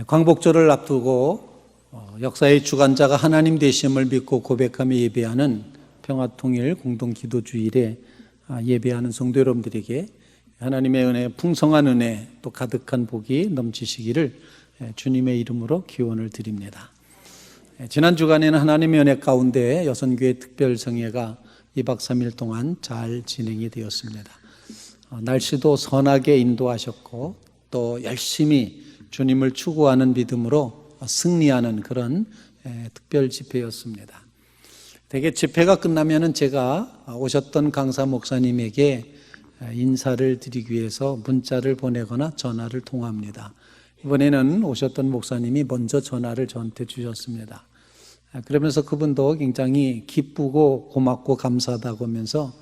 광복절을 앞두고 역사의 주관자가 하나님 되심을 믿고 고백하며 예배하는 평화통일 공동기도주일에 예배하는 성도 여러분들에게 하나님의 은혜, 풍성한 은혜, 또 가득한 복이 넘치시기를 주님의 이름으로 기원을 드립니다. 지난 주간에는 하나님의 은혜 가운데 여선교회 특별성회가 2박 3일 동안 잘 진행이 되었습니다. 날씨도 선하게 인도하셨고 또 열심히 주님을 추구하는 믿음으로 승리하는 그런 특별 집회였습니다. 대개 집회가 끝나면은 제가 오셨던 강사 목사님에게 인사를 드리기 위해서 문자를 보내거나 전화를 통화합니다. 이번에는 오셨던 목사님이 먼저 전화를 저한테 주셨습니다. 그러면서 그분도 굉장히 기쁘고 고맙고 감사하다고 하면서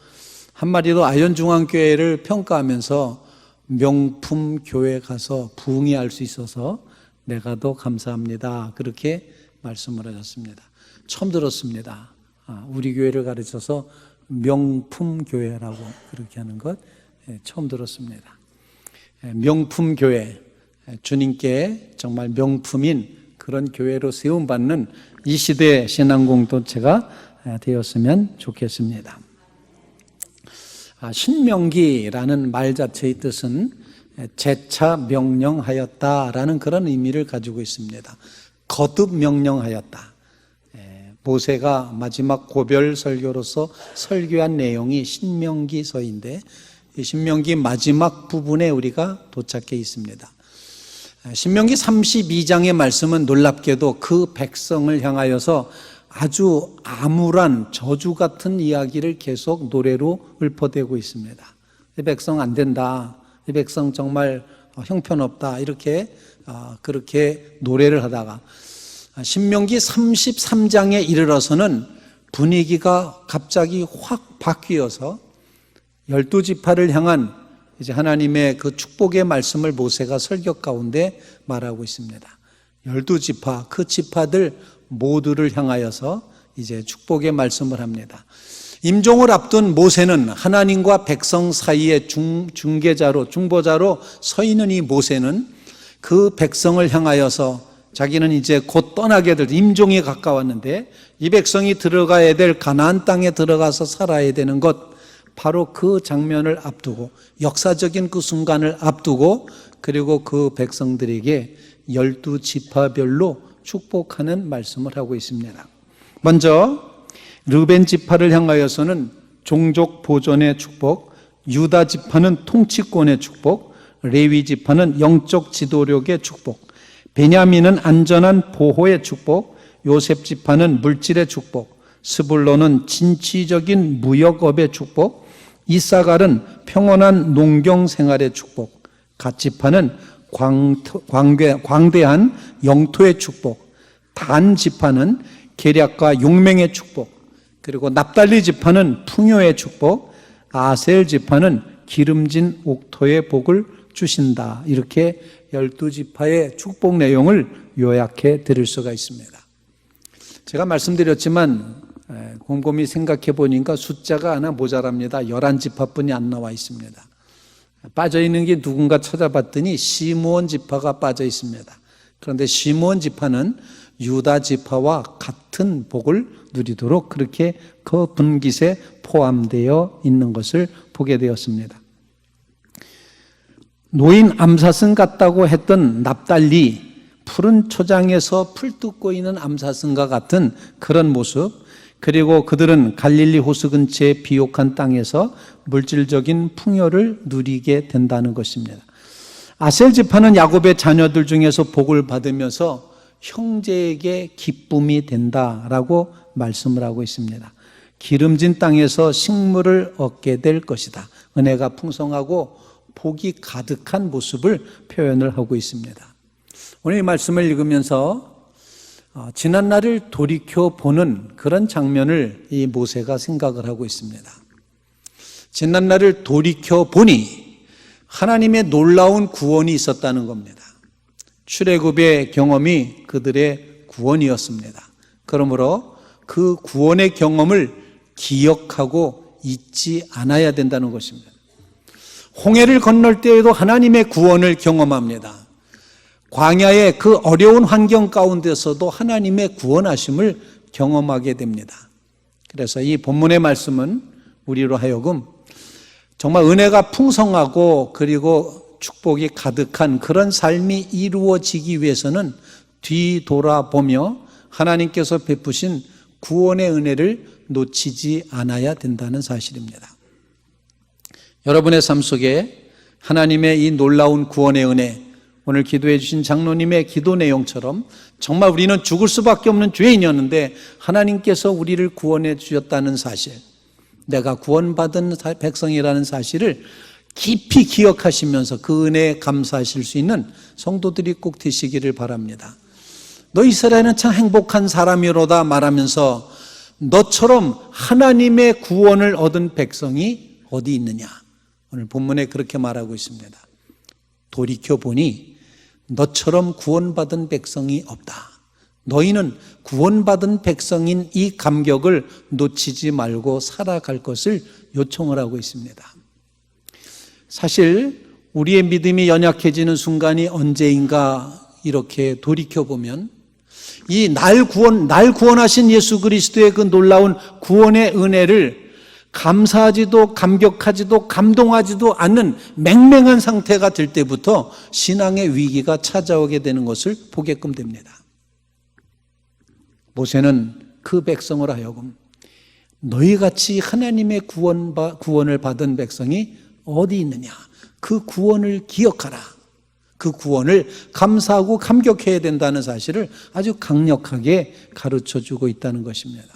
한마디로 아현중앙교회를 평가하면서 명품 교회 가서 부흥회할 수 있어서 내가 더 감사합니다. 그렇게 말씀을 하셨습니다. 처음 들었습니다. 우리 교회를 가르쳐서 명품 교회라고 그렇게 하는 것 처음 들었습니다. 명품 교회, 주님께 정말 명품인 그런 교회로 세움받는 이 시대의 신앙 공동체가 되었으면 좋겠습니다. 신명기라는 말 자체의 뜻은 재차 명령하였다라는 그런 의미를 가지고 있습니다. 거듭 명령하였다. 모세가 마지막 고별 설교로서 설교한 내용이 신명기서인데 이 신명기 마지막 부분에 우리가 도착해 있습니다. 신명기 32장의 말씀은 놀랍게도 그 백성을 향하여서 아주 암울한 저주 같은 이야기를 계속 노래로 읊어대고 있습니다. 이 백성 안 된다. 이 백성 정말 형편없다. 이렇게 그렇게 노래를 하다가 신명기 33장에 이르러서는 분위기가 갑자기 확 바뀌어서 12지파를 향한 이제 하나님의 그 축복의 말씀을 모세가 설교 가운데 말하고 있습니다. 12지파, 그 지파들 모두를 향하여서 이제 축복의 말씀을 합니다. 임종을 앞둔 모세는 하나님과 백성 사이의 중개자로, 중보자로 서 있는 이 모세는 그 백성을 향하여서 자기는 이제 곧 떠나게 될 임종이 가까웠는데 이 백성이 들어가야 될 가나안 땅에 들어가서 살아야 되는 것, 바로 그 장면을 앞두고 역사적인 그 순간을 앞두고 그리고 그 백성들에게 12지파별로 축복하는 말씀을 하고 있습니다. 먼저 르벤 지파를 향하여서는 종족 보존의 축복, 유다 지파는 통치권의 축복, 레위 지파는 영적 지도력의 축복, 베냐민은 안전한 보호의 축복, 요셉 지파는 물질의 축복, 스불론은 진취적인 무역업의 축복, 이사갈은 평온한 농경 생활의 축복, 갓 지파는 광대한 영토의 축복, 단 지파는 계략과 용맹의 축복, 그리고 납달리 지파는 풍요의 축복, 아셀 지파는 기름진 옥토의 복을 주신다. 이렇게 12지파의 축복 내용을 요약해 드릴 수가 있습니다. 제가 말씀드렸지만 곰곰이 생각해 보니까 숫자가 하나 모자랍니다. 11지파뿐이 안 나와 있습니다. 빠져있는 게 누군가 찾아봤더니 시므온 지파가 빠져 있습니다. 그런데 시므온 지파는 유다 지파와 같은 복을 누리도록 그렇게 그 분깃에 포함되어 있는 것을 보게 되었습니다. 노인 암사슴 같다고 했던 납달리, 푸른 초장에서 풀 뜯고 있는 암사슴과 같은 그런 모습, 그리고 그들은 갈릴리 호수 근처의 비옥한 땅에서 물질적인 풍요를 누리게 된다는 것입니다. 아셀 지파는 야곱의 자녀들 중에서 복을 받으면서 형제에게 기쁨이 된다라고 말씀을 하고 있습니다. 기름진 땅에서 식물을 얻게 될 것이다. 은혜가 풍성하고 복이 가득한 모습을 표현을 하고 있습니다. 오늘 이 말씀을 읽으면서 지난 날을 돌이켜보는 그런 장면을 이 모세가 생각을 하고 있습니다. 지난 날을 돌이켜보니 하나님의 놀라운 구원이 있었다는 겁니다. 출애굽의 경험이 그들의 구원이었습니다. 그러므로 그 구원의 경험을 기억하고 잊지 않아야 된다는 것입니다. 홍해를 건널 때에도 하나님의 구원을 경험합니다. 광야의 그 어려운 환경 가운데서도 하나님의 구원하심을 경험하게 됩니다. 그래서 이 본문의 말씀은 우리로 하여금 정말 은혜가 풍성하고 그리고 축복이 가득한 그런 삶이 이루어지기 위해서는 뒤돌아보며 하나님께서 베푸신 구원의 은혜를 놓치지 않아야 된다는 사실입니다. 여러분의 삶 속에 하나님의 이 놀라운 구원의 은혜, 오늘 기도해 주신 장로님의 기도 내용처럼 정말 우리는 죽을 수밖에 없는 죄인이었는데 하나님께서 우리를 구원해 주셨다는 사실, 내가 구원받은 백성이라는 사실을 깊이 기억하시면서 그 은혜에 감사하실 수 있는 성도들이 꼭 되시기를 바랍니다. 너 이스라엘은 참 행복한 사람이로다 말하면서 너처럼 하나님의 구원을 얻은 백성이 어디 있느냐? 오늘 본문에 그렇게 말하고 있습니다. 돌이켜보니 너처럼 구원받은 백성이 없다. 너희는 구원받은 백성인 이 감격을 놓치지 말고 살아갈 것을 요청을 하고 있습니다. 사실 우리의 믿음이 연약해지는 순간이 언제인가 이렇게 돌이켜보면 이 날 구원하신 예수 그리스도의 그 놀라운 구원의 은혜를 감사하지도 감격하지도 감동하지도 않는 맹맹한 상태가 될 때부터 신앙의 위기가 찾아오게 되는 것을 보게끔 됩니다. 모세는 그 백성으로 하여금 너희같이 하나님의 구원을 받은 백성이 어디 있느냐? 그 구원을 기억하라. 그 구원을 감사하고 감격해야 된다는 사실을 아주 강력하게 가르쳐주고 있다는 것입니다.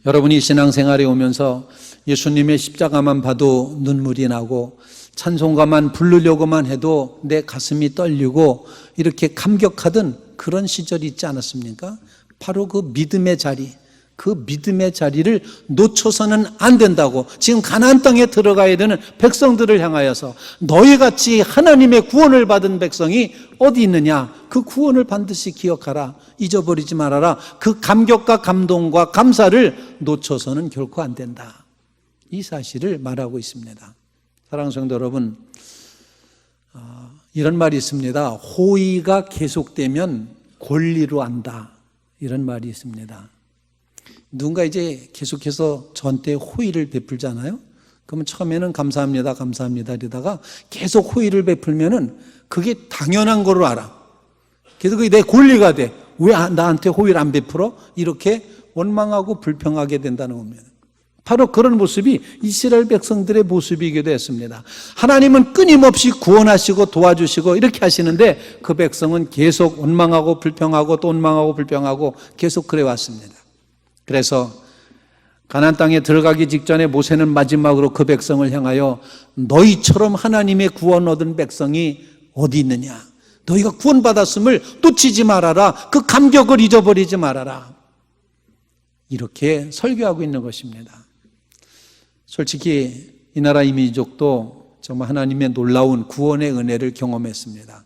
여러분이 신앙생활에 오면서 예수님의 십자가만 봐도 눈물이 나고 찬송가만 부르려고만 해도 내 가슴이 떨리고 이렇게 감격하던 그런 시절이 있지 않았습니까? 바로 그 믿음의 자리, 그 믿음의 자리를 놓쳐서는 안 된다고 지금 가나안 땅에 들어가야 되는 백성들을 향하여서 너희같이 하나님의 구원을 받은 백성이 어디 있느냐? 그 구원을 반드시 기억하라. 잊어버리지 말아라. 그 감격과 감동과 감사를 놓쳐서는 결코 안 된다. 이 사실을 말하고 있습니다. 사랑하는 성도 여러분, 이런 말이 있습니다. 호의가 계속되면 권리로 안다. 이런 말이 있습니다. 누군가 이제 계속해서 저한테 호의를 베풀잖아요. 그러면 처음에는 감사합니다, 감사합니다 이러다가 계속 호의를 베풀면은 그게 당연한 거로 알아. 그래서 그게 내 권리가 돼. 왜 나한테 호의를 안 베풀어? 이렇게 원망하고 불평하게 된다는 겁니다. 바로 그런 모습이 이스라엘 백성들의 모습이기도 했습니다. 하나님은 끊임없이 구원하시고 도와주시고 이렇게 하시는데 그 백성은 계속 원망하고 불평하고 또 원망하고 불평하고 계속 그래 왔습니다. 그래서 가나안 땅에 들어가기 직전에 모세는 마지막으로 그 백성을 향하여 너희처럼 하나님의 구원 얻은 백성이 어디 있느냐? 너희가 구원받았음을 놓치지 말아라. 그 감격을 잊어버리지 말아라. 이렇게 설교하고 있는 것입니다. 솔직히 이 나라 이 민족도 정말 하나님의 놀라운 구원의 은혜를 경험했습니다.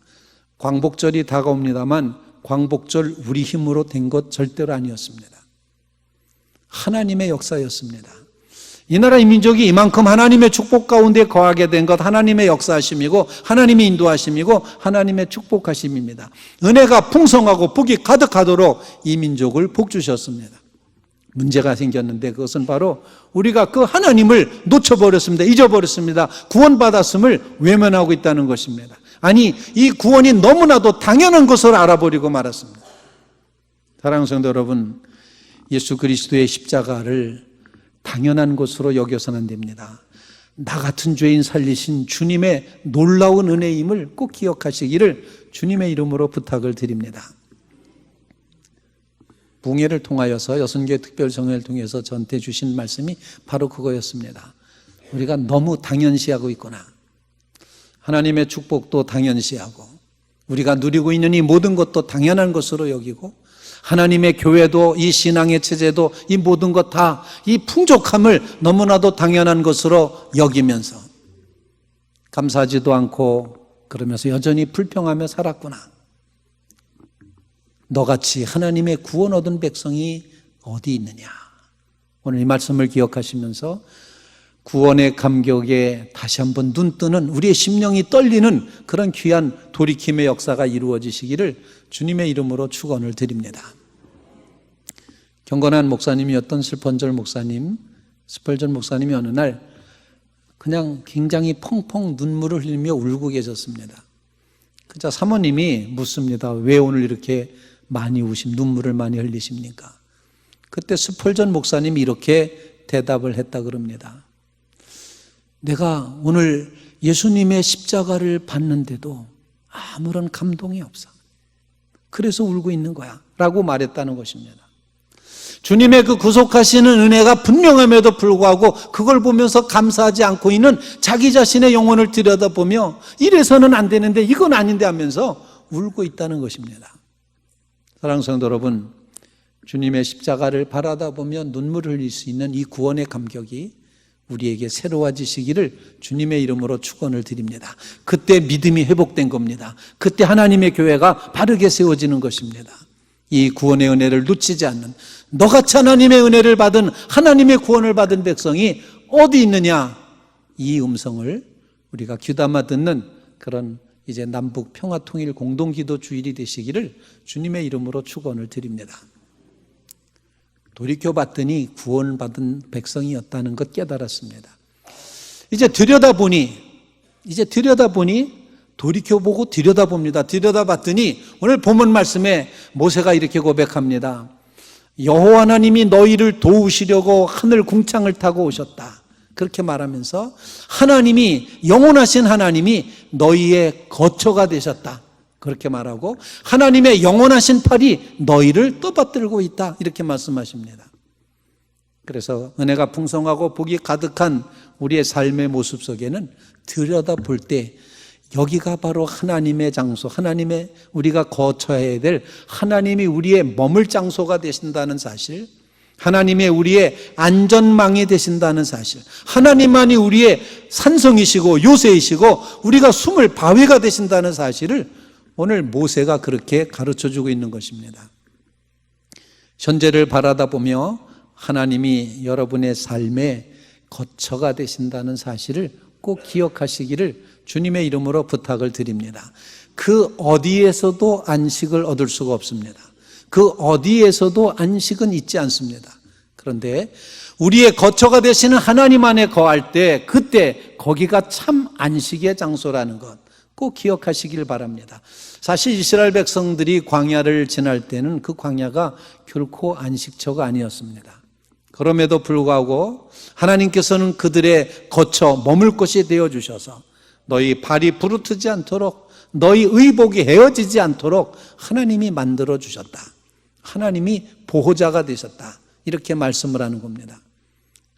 광복절이 다가옵니다만 광복절 우리 힘으로 된 것 절대로 아니었습니다. 하나님의 역사였습니다. 이 나라 이 민족이 이만큼 하나님의 축복 가운데 거하게 된 것 하나님의 역사하심이고 하나님의 인도하심이고 하나님의 축복하심입니다. 은혜가 풍성하고 복이 가득하도록 이 민족을 복 주셨습니다. 문제가 생겼는데 그것은 바로 우리가 그 하나님을 놓쳐버렸습니다. 잊어버렸습니다. 구원받았음을 외면하고 있다는 것입니다. 아니, 이 구원이 너무나도 당연한 것으로 알아버리고 말았습니다. 사랑하는 성도 여러분, 예수 그리스도의 십자가를 당연한 것으로 여겨서는 안 됩니다. 나 같은 죄인 살리신 주님의 놀라운 은혜임을 꼭 기억하시기를 주님의 이름으로 부탁을 드립니다. 붕회를 통하여서 여선교회 특별성회를 통해서 저한테 주신 말씀이 바로 그거였습니다. 우리가 너무 당연시하고 있구나. 하나님의 축복도 당연시하고 우리가 누리고 있는 이 모든 것도 당연한 것으로 여기고 하나님의 교회도 이 신앙의 체제도 이 모든 것 다 이 풍족함을 너무나도 당연한 것으로 여기면서 감사하지도 않고 그러면서 여전히 불평하며 살았구나. 너같이 하나님의 구원 얻은 백성이 어디 있느냐. 오늘 이 말씀을 기억하시면서 구원의 감격에 다시 한번 눈 뜨는, 우리의 심령이 떨리는 그런 귀한 돌이킴의 역사가 이루어지시기를 주님의 이름으로 축원을 드립니다. 경건한 목사님이었던 스펄전 목사님이 어느 날 그냥 굉장히 펑펑 눈물을 흘리며 울고 계셨습니다. 그자 사모님이 묻습니다. 왜 오늘 이렇게 많이 눈물을 많이 흘리십니까? 그때 스펄전 목사님이 이렇게 대답을 했다 그럽니다. 내가 오늘 예수님의 십자가를 봤는데도 아무런 감동이 없어. 그래서 울고 있는 거야 라고 말했다는 것입니다. 주님의 그 구속하시는 은혜가 분명함에도 불구하고 그걸 보면서 감사하지 않고 있는 자기 자신의 영혼을 들여다보며 이래서는 안 되는데 이건 아닌데 하면서 울고 있다는 것입니다. 사랑하는 성도 여러분, 주님의 십자가를 바라다 보며 눈물을 흘릴 수 있는 이 구원의 감격이 우리에게 새로워지시기를 주님의 이름으로 축원을 드립니다. 그때 믿음이 회복된 겁니다. 그때 하나님의 교회가 바르게 세워지는 것입니다. 이 구원의 은혜를 놓치지 않는, 너같이 하나님의 은혜를 받은, 하나님의 구원을 받은 백성이 어디 있느냐, 이 음성을 우리가 귀담아 듣는 그런 이제 남북 평화통일 공동기도 주일이 되시기를 주님의 이름으로 축원을 드립니다. 돌이켜봤더니 구원받은 백성이었다는 것 깨달았습니다. 이제 들여다보니 돌이켜보고 들여다봅니다. 들여다봤더니 오늘 본문 말씀에 모세가 이렇게 고백합니다. 여호와 하나님이 너희를 도우시려고 하늘 궁창을 타고 오셨다. 그렇게 말하면서 하나님이, 영원하신 하나님이 너희의 거처가 되셨다. 그렇게 말하고 하나님의 영원하신 팔이 너희를 떠받들고 있다. 이렇게 말씀하십니다. 그래서 은혜가 풍성하고 복이 가득한 우리의 삶의 모습 속에는 들여다볼 때 여기가 바로 하나님의 장소, 하나님의 우리가 거처해야 될, 하나님이 우리의 머물 장소가 되신다는 사실, 하나님의 우리의 안전망이 되신다는 사실, 하나님만이 우리의 산성이시고 요새이시고 우리가 숨을 바위가 되신다는 사실을 오늘 모세가 그렇게 가르쳐주고 있는 것입니다. 현재를 바라다 보며 하나님이 여러분의 삶의 거처가 되신다는 사실을 꼭 기억하시기를 주님의 이름으로 부탁을 드립니다. 그 어디에서도 안식을 얻을 수가 없습니다. 그 어디에서도 안식은 있지 않습니다. 그런데 우리의 거처가 되시는 하나님 안에 거할 때 그때 거기가 참 안식의 장소라는 것 꼭 기억하시길 바랍니다. 사실 이스라엘 백성들이 광야를 지날 때는 그 광야가 결코 안식처가 아니었습니다. 그럼에도 불구하고 하나님께서는 그들의 거처, 머물 곳이 되어주셔서 너희 발이 부르트지 않도록, 너희 의복이 헤어지지 않도록 하나님이 만들어주셨다. 하나님이 보호자가 되셨다. 이렇게 말씀을 하는 겁니다.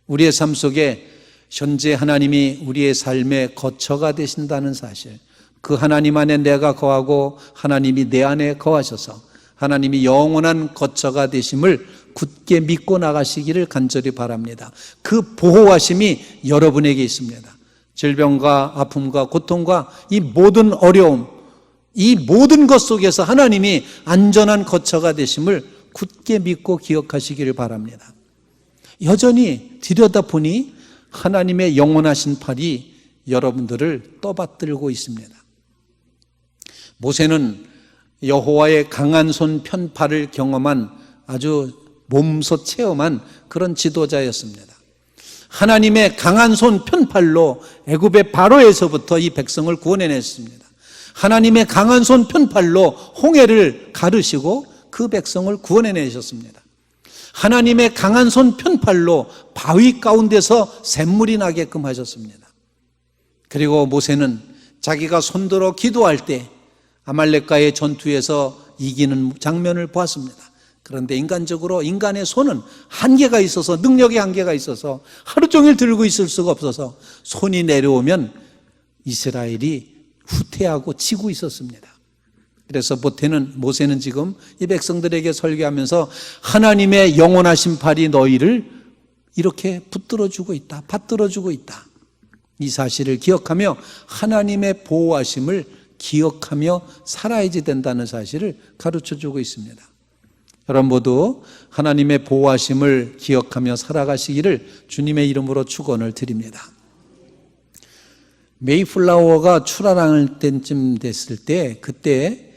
우리의 삶 속에 현재 하나님이 우리의 삶의 거처가 되신다는 사실, 그 하나님 안에 내가 거하고 하나님이 내 안에 거하셔서 하나님이 영원한 거처가 되심을 굳게 믿고 나가시기를 간절히 바랍니다. 그 보호하심이 여러분에게 있습니다. 질병과 아픔과 고통과 이 모든 어려움, 이 모든 것 속에서 하나님이 안전한 거처가 되심을 굳게 믿고 기억하시기를 바랍니다. 여전히 들여다보니 하나님의 영원하신 팔이 여러분들을 떠받들고 있습니다. 모세는 여호와의 강한 손 편팔을 경험한, 아주 몸소 체험한 그런 지도자였습니다. 하나님의 강한 손 편팔로 애굽의 바로에서부터 이 백성을 구원해냈습니다. 하나님의 강한 손 편팔로 홍해를 가르시고 그 백성을 구원해내셨습니다. 하나님의 강한 손 편팔로 바위 가운데서 샘물이 나게끔 하셨습니다. 그리고 모세는 자기가 손들어 기도할 때 아말렉과의 전투에서 이기는 장면을 보았습니다. 그런데 인간적으로 인간의 손은 한계가 있어서, 능력의 한계가 있어서 하루 종일 들고 있을 수가 없어서 손이 내려오면 이스라엘이 후퇴하고 지고 있었습니다. 그래서 모세는 지금 이 백성들에게 설교하면서 하나님의 영원하신 팔이 너희를 이렇게 붙들어주고 있다, 받들어주고 있다, 이 사실을 기억하며 하나님의 보호하심을 기억하며 살아야지 된다는 사실을 가르쳐주고 있습니다. 여러분 모두 하나님의 보호하심을 기억하며 살아가시기를 주님의 이름으로 축원을 드립니다. 메이플라워가 출항할 때쯤 됐을 때, 그때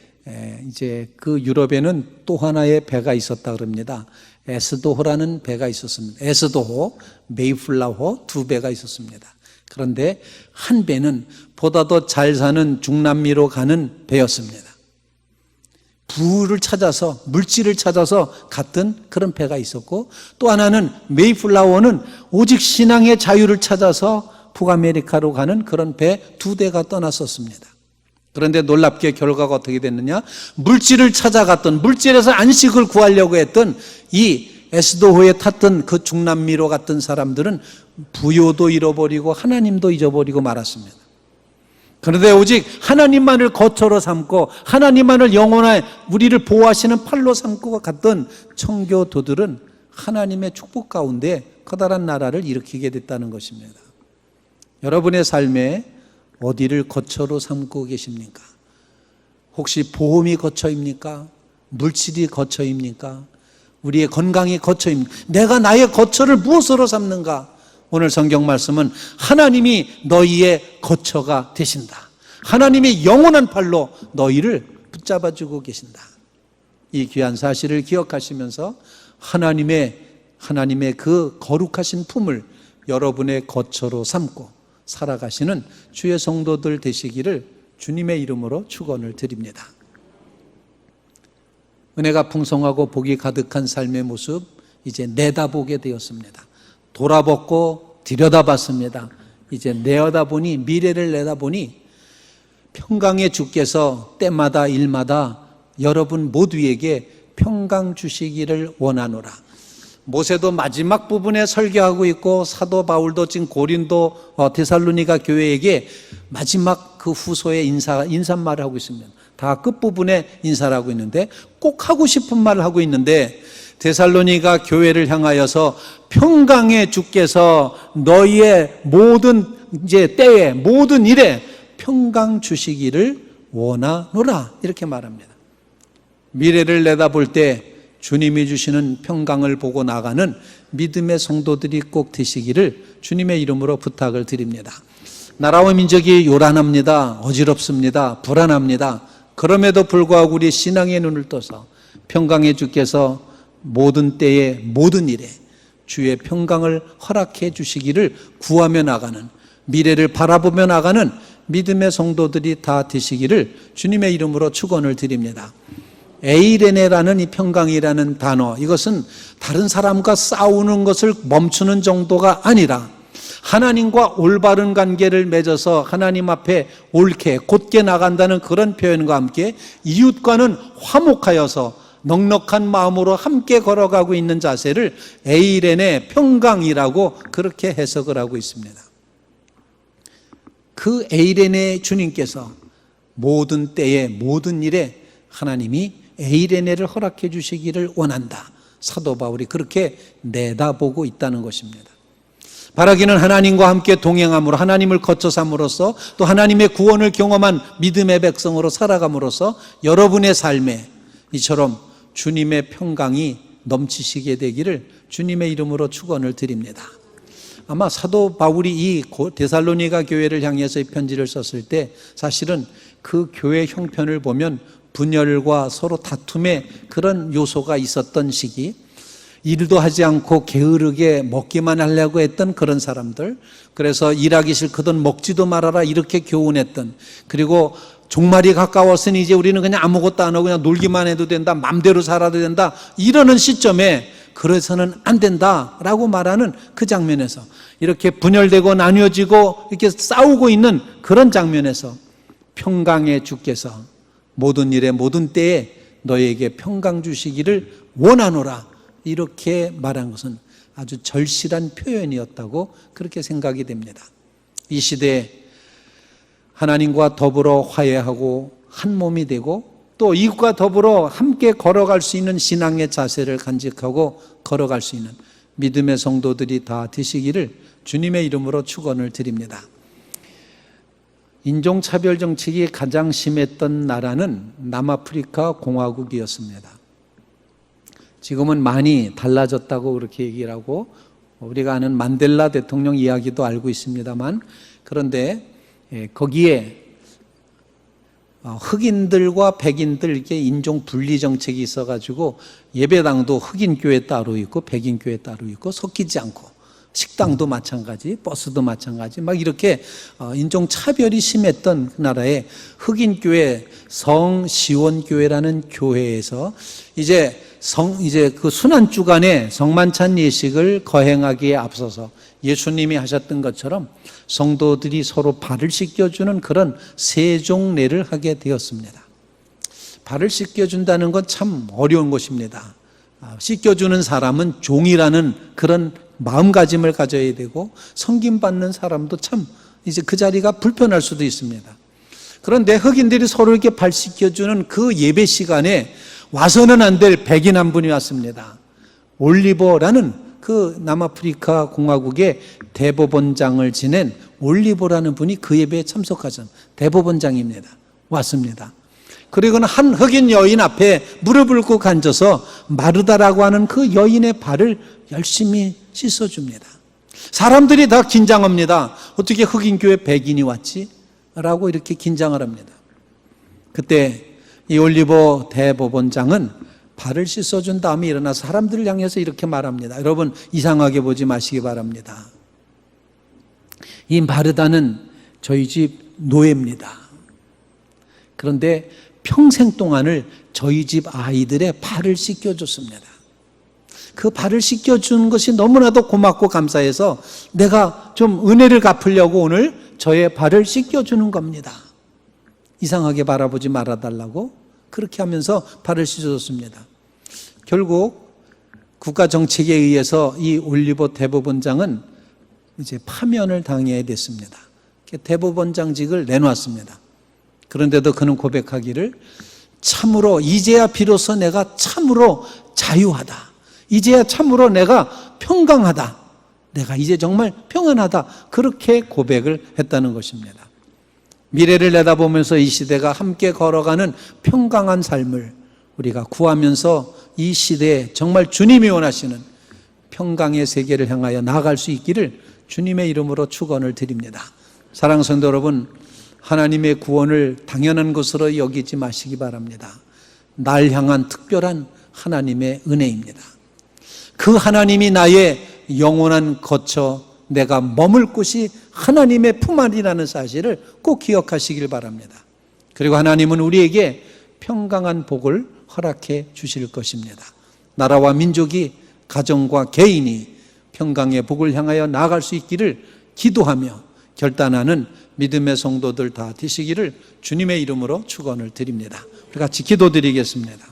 이제 그 유럽에는 또 하나의 배가 있었다 그럽니다. 에스도호라는 배가 있었습니다. 에스도호, 메이플라워 두 배가 있었습니다. 그런데 한 배는 보다 더 잘 사는 중남미로 가는 배였습니다. 부를 찾아서, 물질을 찾아서 갔던 그런 배가 있었고, 또 하나는 메이플라워는 오직 신앙의 자유를 찾아서 북아메리카로 가는 그런 배 두 대가 떠났었습니다. 그런데 놀랍게 결과가 어떻게 됐느냐? 물질을 찾아갔던, 물질에서 안식을 구하려고 했던 이 에스도호에 탔던 그 중남미로 갔던 사람들은 부요도 잃어버리고 하나님도 잊어버리고 말았습니다. 그런데 오직 하나님만을 거처로 삼고 하나님만을 영원한 우리를 보호하시는 팔로 삼고 갔던 청교도들은 하나님의 축복 가운데 커다란 나라를 일으키게 됐다는 것입니다. 여러분의 삶에 어디를 거처로 삼고 계십니까? 혹시 보험이 거처입니까? 물질이 거처입니까? 우리의 건강이 거처입니까? 내가 나의 거처를 무엇으로 삼는가? 오늘 성경 말씀은 하나님이 너희의 거처가 되신다. 하나님이 영원한 팔로 너희를 붙잡아주고 계신다. 이 귀한 사실을 기억하시면서 하나님의 그 거룩하신 품을 여러분의 거처로 삼고 살아가시는 주의 성도들 되시기를 주님의 이름으로 축원을 드립니다. 은혜가 풍성하고 복이 가득한 삶의 모습 이제 내다보게 되었습니다. 돌아보고 들여다봤습니다. 이제 내어다보니, 미래를 내다보니 평강의 주께서 때마다 일마다 여러분 모두에게 평강 주시기를 원하노라. 모세도 마지막 부분에 설교하고 있고 사도 바울도 지금 고린도 데살로니가 교회에게 마지막 그 후소의 인사말을 하고 있습니다. 다 끝부분에 인사를 하고 있는데 꼭 하고 싶은 말을 하고 있는데 데살로니가 교회를 향하여서 평강의 주께서 너희의 모든 이제 때에 모든 일에 평강 주시기를 원하노라 이렇게 말합니다. 미래를 내다볼 때 주님이 주시는 평강을 보고 나가는 믿음의 성도들이 꼭 되시기를 주님의 이름으로 부탁을 드립니다. 나라와 민족이 요란합니다. 어지럽습니다. 불안합니다. 그럼에도 불구하고 우리 신앙의 눈을 떠서 평강의 주께서 모든 때에 모든 일에 주의 평강을 허락해 주시기를 구하며 나가는, 미래를 바라보며 나가는 믿음의 성도들이 다 되시기를 주님의 이름으로 축원을 드립니다. 에이레네라는 이 평강이라는 단어, 이것은 다른 사람과 싸우는 것을 멈추는 정도가 아니라 하나님과 올바른 관계를 맺어서 하나님 앞에 옳게 곧게 나간다는 그런 표현과 함께 이웃과는 화목하여서 넉넉한 마음으로 함께 걸어가고 있는 자세를 에이레네 평강이라고 그렇게 해석을 하고 있습니다. 그 에이레네 주님께서 모든 때에 모든 일에 하나님이 에이레네를 허락해 주시기를 원한다. 사도 바울이 그렇게 내다보고 있다는 것입니다. 바라기는 하나님과 함께 동행함으로 하나님을 거쳐 삼으로써 또 하나님의 구원을 경험한 믿음의 백성으로 살아감으로써 여러분의 삶에 이처럼 주님의 평강이 넘치시게 되기를 주님의 이름으로 축원을 드립니다. 아마 사도 바울이 이 데살로니가 교회를 향해서 이 편지를 썼을 때 사실은 그 교회 형편을 보면 분열과 서로 다툼의 그런 요소가 있었던 시기, 일도 하지 않고 게으르게 먹기만 하려고 했던 그런 사람들, 그래서 일하기 싫거든 먹지도 말아라 이렇게 교훈했던, 그리고 종말이 가까웠으니 이제 우리는 그냥 아무것도 안 하고 그냥 놀기만 해도 된다, 맘대로 살아도 된다, 이러는 시점에 그래서는 안 된다라고 말하는 그 장면에서 이렇게 분열되고 나뉘어지고 이렇게 싸우고 있는 그런 장면에서 평강의 주께서 모든 일에 모든 때에 너에게 평강 주시기를 원하노라 이렇게 말한 것은 아주 절실한 표현이었다고 그렇게 생각이 됩니다. 이 시대에 하나님과 더불어 화해하고 한 몸이 되고 또 이웃과 더불어 함께 걸어갈 수 있는 신앙의 자세를 간직하고 걸어갈 수 있는 믿음의 성도들이 다 되시기를 주님의 이름으로 축원을 드립니다. 인종차별 정책이 가장 심했던 나라는 남아프리카 공화국이었습니다. 지금은 많이 달라졌다고 그렇게 얘기를 하고, 우리가 아는 만델라 대통령 이야기도 알고 있습니다만, 그런데 거기에 흑인들과 백인들 이렇게 인종 분리 정책이 있어가지고 예배당도 흑인 교회 따로 있고 백인 교회 따로 있고 섞이지 않고, 식당도 마찬가지, 버스도 마찬가지, 막 이렇게 인종 차별이 심했던 그 나라의 흑인 교회 성시원교회라는 교회에서 이제 그 순환 주간에 성만찬 예식을 거행하기에 앞서서 예수님이 하셨던 것처럼 성도들이 서로 발을 씻겨주는 그런 세종례를 하게 되었습니다. 발을 씻겨준다는 건 참 어려운 것입니다. 씻겨주는 사람은 종이라는 그런 마음가짐을 가져야 되고, 섬김받는 사람도 참 이제 그 자리가 불편할 수도 있습니다. 그런데 흑인들이 서로 이렇게 발 씻겨주는 그 예배 시간에 와서는 안 될 백인 한 분이 왔습니다. 올리버라는 그 남아프리카 공화국의 대법원장을 지낸 올리버라는 분이 그 예배에 참석하신 대법원장입니다. 왔습니다. 그리고는 한 흑인 여인 앞에 무릎을 꿇고 앉아서 마르다라고 하는 그 여인의 발을 열심히 씻어줍니다. 사람들이 다 긴장합니다. 어떻게 흑인 교회 백인이 왔지? 라고 이렇게 긴장을 합니다. 그때 이 올리버 대법원장은 발을 씻어준 다음에 일어나서 사람들을 향해서 이렇게 말합니다. 여러분, 이상하게 보지 마시기 바랍니다. 이 마르다는 저희 집 노예입니다. 그런데 평생 동안을 저희 집 아이들의 발을 씻겨줬습니다. 그 발을 씻겨준 것이 너무나도 고맙고 감사해서 내가 좀 은혜를 갚으려고 오늘 저의 발을 씻겨주는 겁니다. 이상하게 바라보지 말아달라고 그렇게 하면서 발을 씻어줬습니다. 결국 국가 정책에 의해서 이 올리버 대법원장은 이제 파면을 당해야 됐습니다. 대법원장직을 내놓았습니다. 그런데도 그는 고백하기를, 참으로 이제야 비로소 내가 참으로 자유하다. 이제야 참으로 내가 평강하다. 내가 이제 정말 평안하다. 그렇게 고백을 했다는 것입니다. 미래를 내다보면서 이 시대가 함께 걸어가는 평강한 삶을 우리가 구하면서 이 시대에 정말 주님이 원하시는 평강의 세계를 향하여 나아갈 수 있기를 주님의 이름으로 축원을 드립니다. 사랑하는 성도 여러분, 하나님의 구원을 당연한 것으로 여기지 마시기 바랍니다. 날 향한 특별한 하나님의 은혜입니다. 그 하나님이 나의 영원한 거처, 내가 머물 곳이 하나님의 품 안이라는 사실을 꼭 기억하시길 바랍니다. 그리고 하나님은 우리에게 평강한 복을 허락해 주실 것입니다. 나라와 민족이, 가정과 개인이 평강의 복을 향하여 나아갈 수 있기를 기도하며 결단하는 믿음의 성도들 다 되시기를 주님의 이름으로 축원을 드립니다. 우리 같이 기도드리겠습니다.